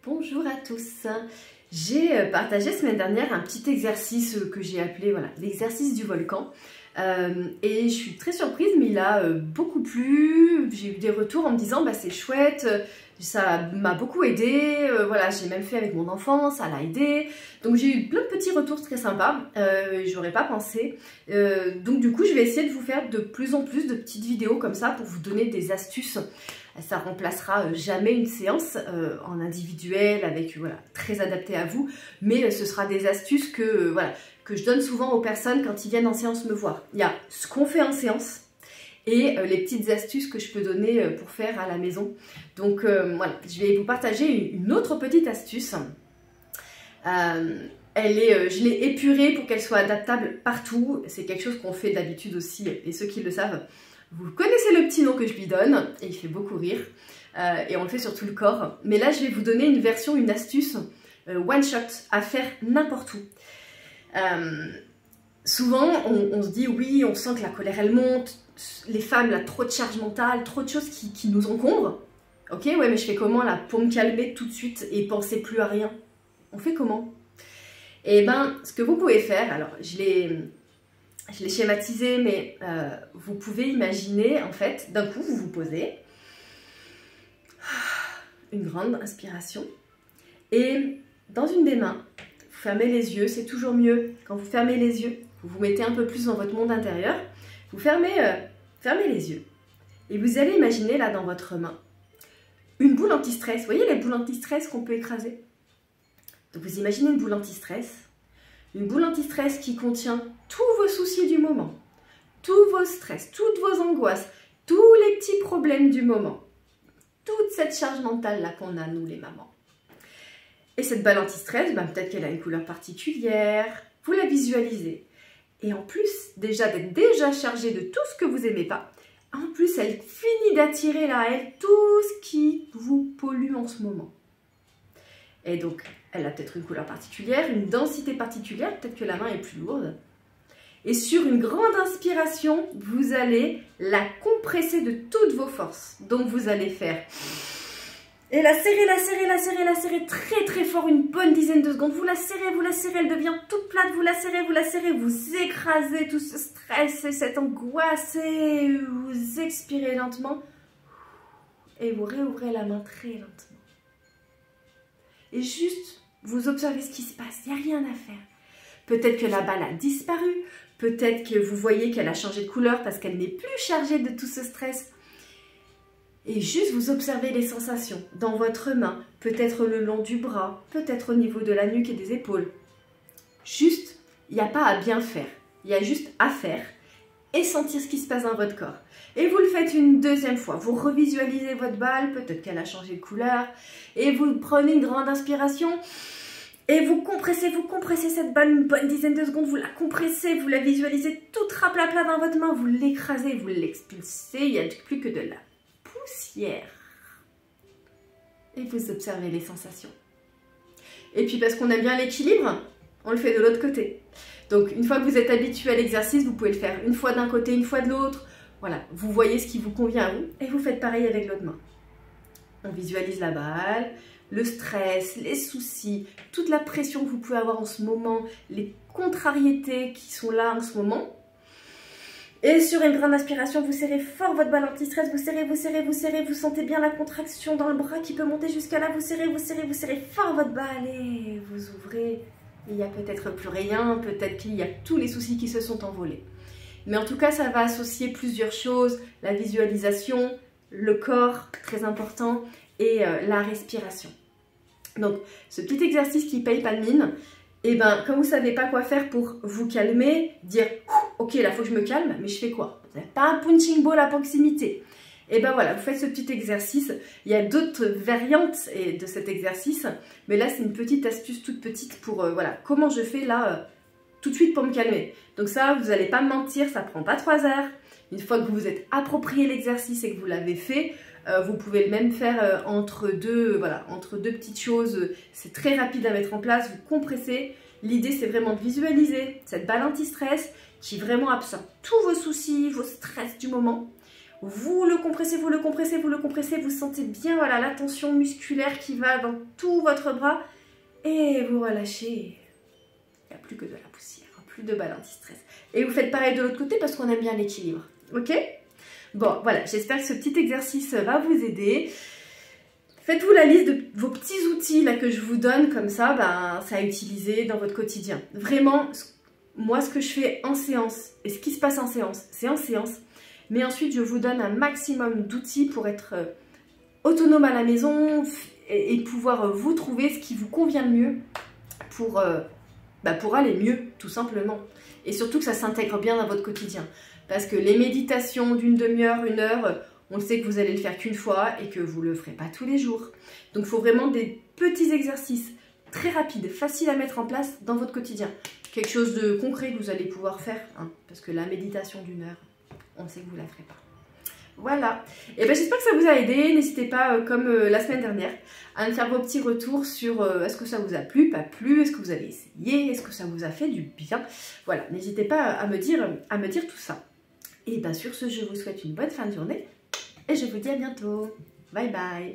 Bonjour à tous. J'ai partagé la semaine dernière un petit exercice que j'ai appelé voilà, l'exercice du volcan. Et je suis très surprise, mais il a beaucoup plu. J'ai eu des retours en me disant bah, c'est chouette, ça m'a beaucoup aidé. Voilà, j'ai même fait avec mon enfant, ça l'a aidé. Donc j'ai eu plein de petits retours très sympas. J'aurais pas pensé. Donc du coup, je vais essayer de vous faire de plus en plus de petites vidéos comme ça pour vous donner des astuces. Ça remplacera jamais une séance en individuel avec voilà très adapté à vous, mais ce sera des astuces que voilà que je donne souvent aux personnes quand ils viennent en séance me voir. Il y a ce qu'on fait en séance et les petites astuces que je peux donner pour faire à la maison. Donc voilà, je vais vous partager une autre petite astuce. Je l'ai épurée pour qu'elle soit adaptable partout. C'est quelque chose qu'on fait d'habitude aussi, et ceux qui le savent, vous connaissez le petit nom que je lui donne, et il fait beaucoup rire, et on le fait sur tout le corps. Mais là, je vais vous donner une version, une astuce one shot à faire n'importe où. Souvent, on se dit oui, on sent que la colère elle monte, les femmes, là, trop de charge mentale, trop de choses qui nous encombrent. Ok, ouais, mais je fais comment là pour me calmer tout de suite et penser plus à rien? On fait comment? Et ben, ce que vous pouvez faire, alors je l'ai schématisé, mais vous pouvez imaginer, en fait, d'un coup, vous vous posez, une grande inspiration, et dans une des mains, vous fermez les yeux, c'est toujours mieux quand vous fermez les yeux, vous vous mettez un peu plus dans votre monde intérieur, vous fermez les yeux, et vous allez imaginer là dans votre main, une boule anti-stress, vous voyez les boules anti-stress qu'on peut écraser? Donc vous imaginez une boule anti-stress, qui contient tous vos soucis du moment, tous vos stress, toutes vos angoisses, tous les petits problèmes du moment, toute cette charge mentale là qu'on a nous les mamans. Et cette balle anti-stress, ben, peut-être qu'elle a une couleur particulière, vous la visualisez. Et en plus d'être déjà chargée de tout ce que vous n'aimez pas, en plus elle finit d'attirer là elle tout ce qui vous pollue en ce moment. Et donc, elle a peut-être une couleur particulière, une densité particulière, peut-être que la main est plus lourde. Et sur une grande inspiration, vous allez la compresser de toutes vos forces. Donc, vous allez faire... Et la serrer très très fort, une bonne dizaine de secondes. Vous la serrez, elle devient toute plate, vous la serrez, vous écrasez tout ce stress et cette angoisse et vous expirez lentement. Et vous réouvrez la main très lentement. Et juste, vous observez ce qui se passe, il n'y a rien à faire. Peut-être que la balle a disparu, peut-être que vous voyez qu'elle a changé de couleur parce qu'elle n'est plus chargée de tout ce stress. Et juste, vous observez les sensations dans votre main, peut-être le long du bras, peut-être au niveau de la nuque et des épaules. Juste, il n'y a pas à bien faire, il y a juste à faire et sentir ce qui se passe dans votre corps. Et vous le faites une deuxième fois, vous revisualisez votre balle, peut-être qu'elle a changé de couleur, et vous prenez une grande inspiration, et vous compressez cette balle une bonne dizaine de secondes, vous la compressez, vous la visualisez toute raplapla dans votre main, vous l'écrasez, vous l'expulsez, il n'y a plus que de la poussière. Et vous observez les sensations. Et puis parce qu'on aime bien l'équilibre, on le fait de l'autre côté. Donc une fois que vous êtes habitué à l'exercice, vous pouvez le faire une fois d'un côté, une fois de l'autre. Voilà, vous voyez ce qui vous convient à vous et vous faites pareil avec l'autre main. On visualise la balle, le stress, les soucis, toute la pression que vous pouvez avoir en ce moment, les contrariétés qui sont là en ce moment. Et sur une grande inspiration, vous serrez fort votre balle anti-stress, vous serrez, vous sentez bien la contraction dans le bras qui peut monter jusqu'à là, vous serrez fort votre balle et vous ouvrez. Il n'y a peut-être plus rien, peut-être qu'il y a tous les soucis qui se sont envolés. Mais en tout cas, ça va associer plusieurs choses, la visualisation, le corps, très important, et la respiration. Donc, ce petit exercice qui paye pas de mine, et ben, quand vous ne savez pas quoi faire pour vous calmer, dire « Ok, là, il faut que je me calme, mais je fais quoi ?» Vous n'avez pas un punching ball à proximité. Et ben voilà, vous faites ce petit exercice. Il y a d'autres variantes de cet exercice, mais là, c'est une petite astuce toute petite pour, voilà, comment je fais là tout de suite pour me calmer. Donc ça, vous n'allez pas me mentir, ça prend pas 3 heures. Une fois que vous vous êtes approprié l'exercice et que vous l'avez fait, vous pouvez le même faire entre deux petites choses. C'est très rapide à mettre en place, vous compressez. L'idée, c'est vraiment de visualiser cette balle anti-stress qui vraiment absorbe tous vos soucis, vos stress du moment. Vous le compressez, vous le compressez, vous le compressez, vous sentez bien voilà, la tension musculaire qui va dans tout votre bras et vous relâchez. Il n'y a plus que de la poussière, plus de balles anti-stress. Et vous faites pareil de l'autre côté parce qu'on aime bien l'équilibre. Ok? Bon, voilà, j'espère que ce petit exercice va vous aider. Faites-vous la liste de vos petits outils là, que je vous donne, comme ça, ça à utiliser dans votre quotidien. Vraiment, moi, ce que je fais en séance, et ce qui se passe en séance, c'est en séance. Mais ensuite, je vous donne un maximum d'outils pour être autonome à la maison et pouvoir vous trouver ce qui vous convient le mieux pour aller mieux, tout simplement. Et surtout que ça s'intègre bien dans votre quotidien. Parce que les méditations d'une demi-heure, 1 heure, on sait que vous allez le faire qu'une fois et que vous ne le ferez pas tous les jours. Donc il faut vraiment des petits exercices très rapides, faciles à mettre en place dans votre quotidien. Quelque chose de concret que vous allez pouvoir faire, hein, parce que la méditation d'1 heure, on sait que vous ne la ferez pas. Voilà, et j'espère que ça vous a aidé. N'hésitez pas, comme la semaine dernière, à me faire vos petits retours sur est-ce que ça vous a plu, pas plu, est-ce que vous avez essayé, est-ce que ça vous a fait du bien. Voilà, n'hésitez pas à me dire tout ça. Et sur ce, je vous souhaite une bonne fin de journée et je vous dis à bientôt. Bye bye.